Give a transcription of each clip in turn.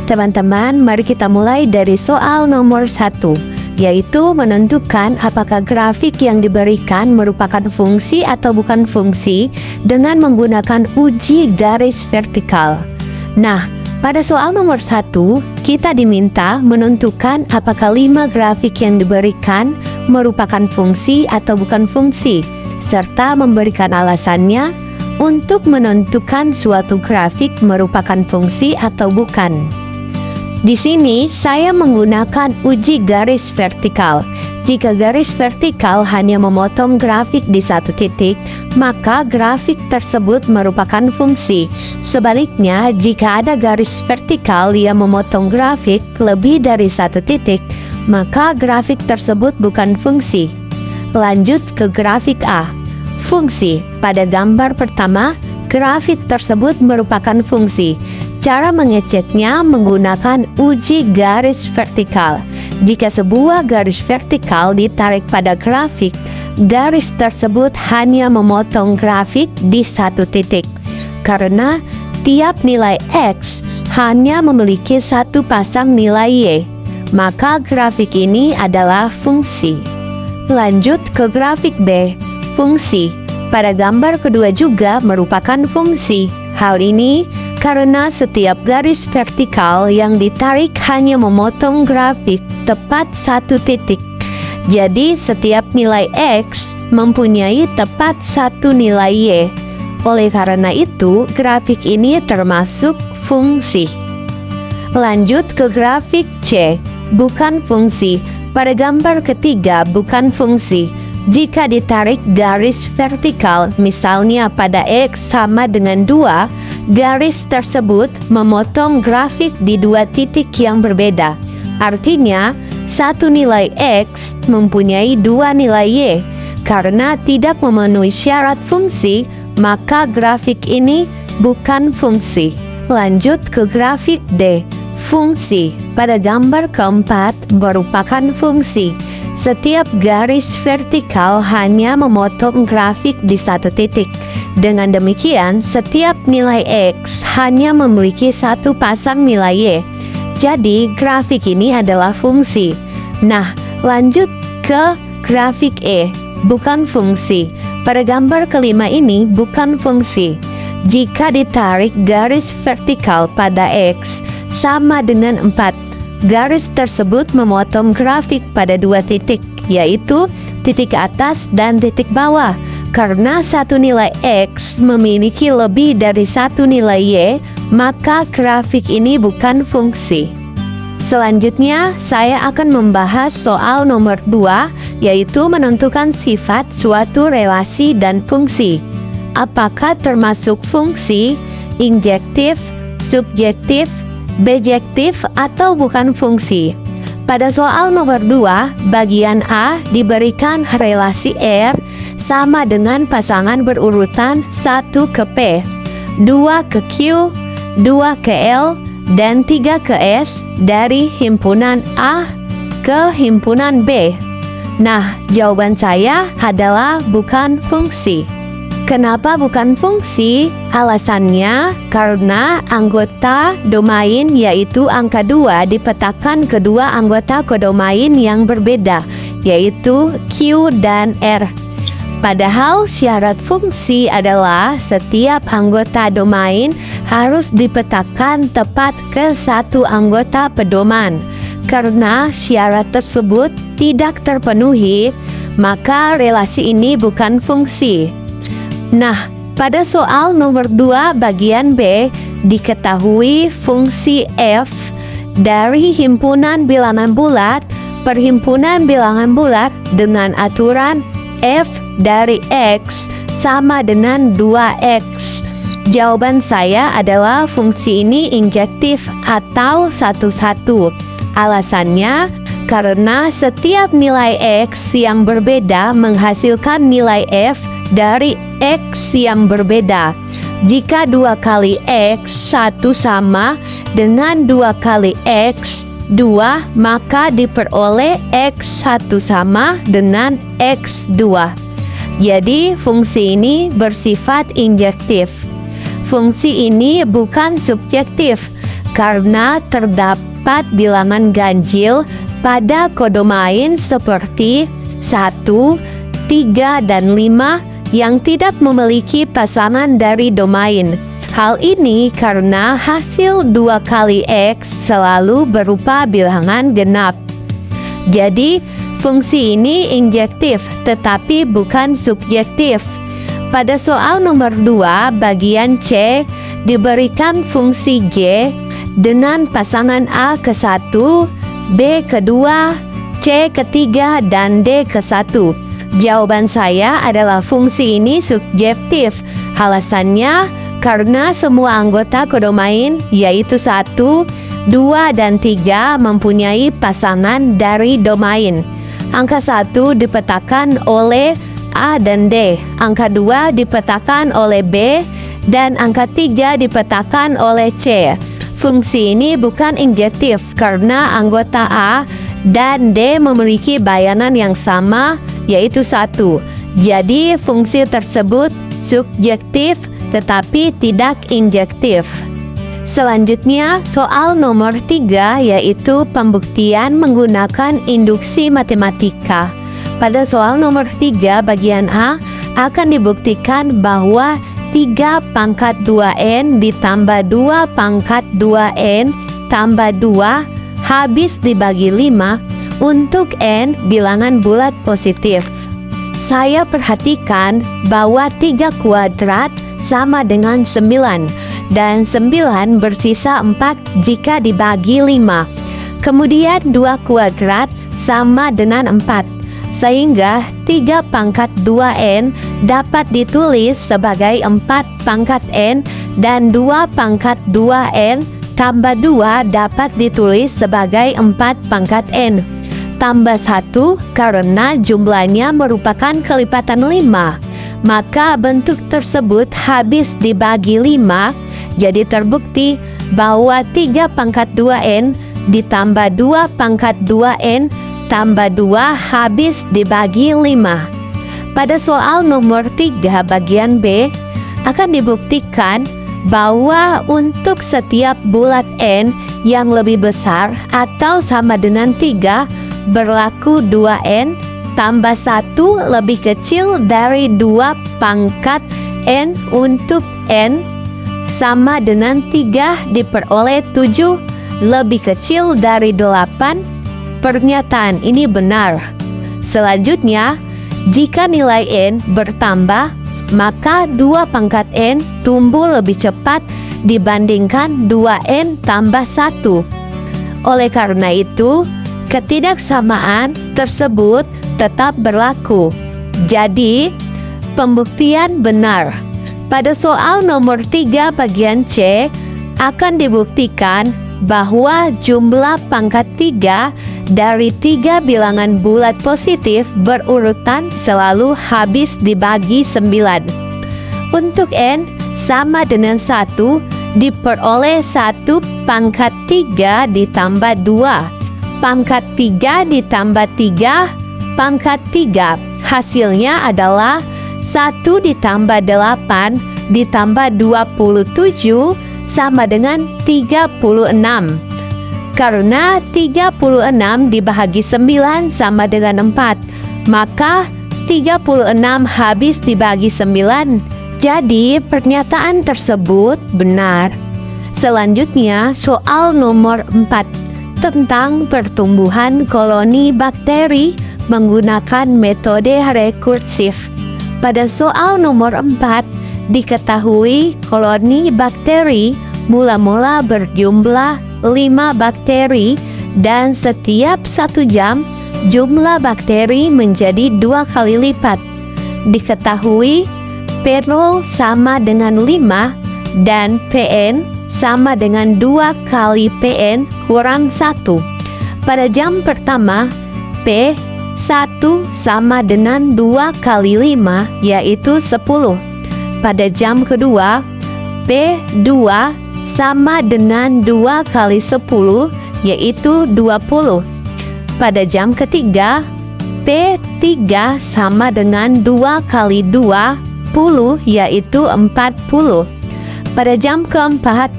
Teman-teman, mari kita mulai dari soal nomor 1, yaitu menentukan apakah grafik yang diberikan merupakan fungsi atau bukan fungsi dengan menggunakan uji garis vertikal. Nah, pada soal nomor 1, kita diminta menentukan apakah 5 grafik yang diberikan merupakan fungsi atau bukan fungsi, serta memberikan alasannya untuk menentukan suatu grafik merupakan fungsi atau bukan. Di sini saya menggunakan uji garis vertikal. Jika garis vertikal hanya memotong grafik di satu titik, maka grafik tersebut merupakan fungsi. Sebaliknya, jika ada garis vertikal yang memotong grafik lebih dari satu titik, maka grafik tersebut bukan fungsi. Lanjut ke grafik A. Fungsi. Pada gambar pertama, grafik tersebut merupakan fungsi. Cara mengeceknya menggunakan uji garis vertikal. Jika sebuah garis vertikal ditarik pada grafik, garis tersebut hanya memotong grafik di satu titik. Karena tiap nilai X hanya memiliki satu pasang nilai Y, maka grafik ini adalah fungsi. Lanjut ke grafik B. Fungsi. Pada gambar kedua juga merupakan fungsi. Hal ini karena setiap garis vertikal yang ditarik hanya memotong grafik tepat satu titik. Jadi setiap nilai X mempunyai tepat satu nilai Y. Oleh karena itu, grafik ini termasuk fungsi. Lanjut ke grafik C. Bukan fungsi. Pada gambar ketiga bukan fungsi. Jika ditarik garis vertikal, misalnya pada X sama dengan 2, garis tersebut memotong grafik di dua titik yang berbeda. Artinya, satu nilai X mempunyai dua nilai Y. Karena tidak memenuhi syarat fungsi, maka grafik ini bukan fungsi. Lanjut ke grafik D. Fungsi. Pada gambar keempat merupakan fungsi. Setiap garis vertikal hanya memotong grafik di satu titik. Dengan demikian, setiap nilai X hanya memiliki satu pasang nilai Y. Jadi, grafik ini adalah fungsi. Nah, lanjut ke grafik E. Bukan fungsi. Pada gambar kelima ini bukan fungsi. Jika ditarik garis vertikal pada X sama dengan 4, garis tersebut memotong grafik pada dua titik, yaitu titik atas dan titik bawah. Karena satu nilai X memiliki lebih dari satu nilai Y, maka grafik ini bukan fungsi. Selanjutnya, saya akan membahas soal nomor 2, yaitu menentukan sifat suatu relasi dan fungsi. Apakah termasuk fungsi, injektif, subjektif, bijektif, atau bukan fungsi? Pada soal nomor 2, bagian A diberikan relasi R sama dengan pasangan berurutan 1 ke P, 2 ke Q, 2 ke L, dan 3 ke S dari himpunan A ke himpunan B. Nah, jawaban saya adalah bukan fungsi. Kenapa bukan fungsi? Alasannya karena anggota domain yaitu angka 2 dipetakan kedua anggota kodomain yang berbeda, yaitu Q dan R. Padahal syarat fungsi adalah setiap anggota domain harus dipetakan tepat ke satu anggota pedoman. Karena syarat tersebut tidak terpenuhi, maka relasi ini bukan fungsi. Nah, pada soal nomor 2 bagian B diketahui fungsi F dari himpunan bilangan bulat perhimpunan bilangan bulat dengan aturan F dari X sama dengan 2X. Jawaban saya adalah fungsi ini injektif atau satu-satu. Alasannya karena setiap nilai X yang berbeda menghasilkan nilai F dari X yang berbeda. Jika 2 kali X 1 sama dengan 2 kali X 2, maka diperoleh X1 sama dengan X2. Jadi fungsi ini bersifat injektif. Fungsi ini bukan subjektif karena terdapat bilangan ganjil pada kodomain seperti 1, 3, dan 5 yang tidak memiliki pasangan dari domain. Hal ini karena hasil 2 kali X selalu berupa bilangan genap. Jadi, fungsi ini injektif tetapi bukan subjektif. Pada soal nomor 2 bagian C diberikan fungsi G dengan pasangan A ke-1, B ke-2, C ke-3, dan D ke-1. Jawaban saya adalah fungsi ini subjektif. Alasannya karena semua anggota kodomain yaitu 1, 2, dan 3 mempunyai pasangan dari domain. Angka 1 dipetakan oleh A dan D, angka 2 dipetakan oleh B, dan angka 3 dipetakan oleh C. Fungsi ini bukan injektif karena anggota A dan D memiliki bayanan yang sama, yaitu 1. Jadi fungsi tersebut subjektif tetapi tidak injektif. Selanjutnya, soal nomor 3 yaitu pembuktian menggunakan induksi matematika. Pada soal nomor 3 bagian A akan dibuktikan bahwa 3 pangkat 2N ditambah 2 pangkat 2N tambah 2 habis dibagi 5 untuk N bilangan bulat positif. Saya perhatikan bahwa 3 kuadrat sama dengan 9 dan 9 bersisa 4 jika dibagi 5. Kemudian 2 kuadrat sama dengan 4. Sehingga 3 pangkat 2N dapat ditulis sebagai 4 pangkat N dan 2 pangkat 2N tambah 2 dapat ditulis sebagai 4 pangkat N. Tambah 1 karena jumlahnya merupakan kelipatan 5. Maka bentuk tersebut habis dibagi 5, jadi terbukti bahwa 3 pangkat 2N ditambah 2 pangkat 2N tambah 2 habis dibagi 5. Pada soal nomor 3 bagian B akan dibuktikan bahwa untuk setiap bulat N yang lebih besar atau sama dengan 3 berlaku 2N tambah 1 lebih kecil dari 2 pangkat N untuk N sama dengan 3 diperoleh 7 lebih kecil dari 8. Pernyataan ini benar. Selanjutnya, jika nilai N bertambah, maka 2 pangkat N tumbuh lebih cepat dibandingkan 2N tambah 1. Oleh karena itu, ketidaksamaan tersebut tetap berlaku. Jadi, pembuktian benar. Pada soal nomor 3 bagian C akan dibuktikan bahwa jumlah pangkat 3 dari 3 bilangan bulat positif berurutan selalu habis dibagi 9. Untuk N sama dengan 1 diperoleh 1 pangkat 3 ditambah 2. Pangkat 3 ditambah 3 pangkat 3. Hasilnya adalah 1 ditambah 8 ditambah 27 sama dengan 36. Karena 36 dibagi 9 sama dengan 4, maka 36 habis dibagi 9. Jadi pernyataan tersebut benar. Selanjutnya soal nomor 4 tentang pertumbuhan koloni bakteri menggunakan metode rekursif. Pada soal nomor 4 diketahui koloni bakteri mula-mula berjumlah 5 bakteri dan setiap 1 jam jumlah bakteri menjadi 2 kali lipat. Diketahui P0 sama dengan 5 dan Pn sama dengan 2 kali Pn kurang 1. Pada jam pertama P1 sama dengan 2 kali 5 yaitu 10. Pada jam kedua, P2 sama dengan 2 kali 10, yaitu 20. Pada jam ketiga, P3 sama dengan 2 kali 20, yaitu 40. Pada jam keempat,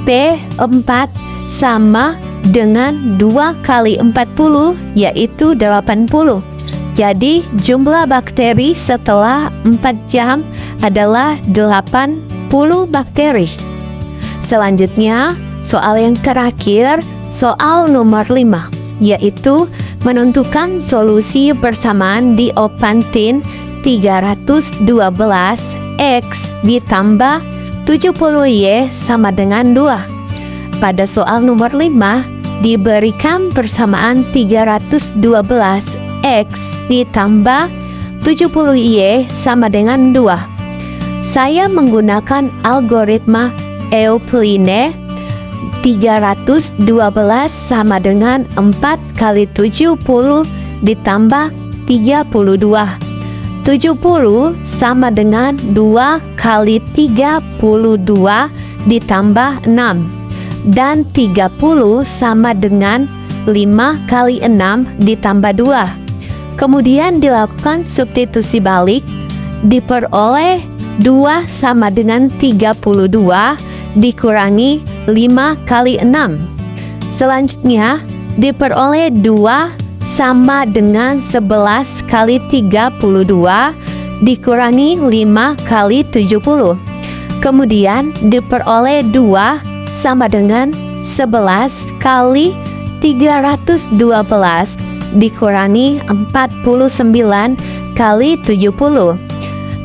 P4 sama dengan 2 kali 40, yaitu 80. Jadi jumlah bakteri setelah 4 jam adalah 80 bakteri. Selanjutnya, soal yang terakhir, soal nomor 5, yaitu menentukan solusi persamaan diopantin 312 X ditambah 70Y sama dengan 2. Pada soal nomor 5, diberikan persamaan 312 X ditambah 70Y sama dengan 2. Saya menggunakan algoritma Euclide. 312 sama dengan 4 kali 70 ditambah 32. 70 sama dengan 2 kali 32 ditambah 6. Dan 30 sama dengan 5 kali 6 ditambah 2. Kemudian dilakukan substitusi balik, diperoleh 2 sama dengan 32 dikurangi 5 kali 6. Selanjutnya diperoleh 2 sama dengan 11 kali 32 dikurangi 5 kali 70. Kemudian diperoleh 2 sama dengan 11 kali 312 dikurangi 49 kali 70.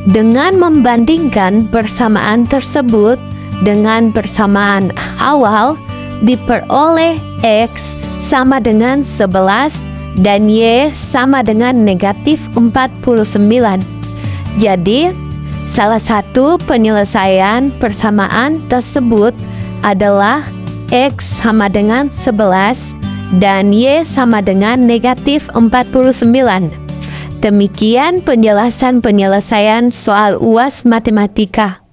Dengan membandingkan persamaan tersebut dengan persamaan awal, diperoleh X sama dengan 11 dan Y sama dengan negatif 49. Jadi, salah satu penyelesaian persamaan tersebut adalah X sama dengan 11 dan Y sama dengan negatif 49. Demikian penjelasan penyelesaian soal UAS Matematika.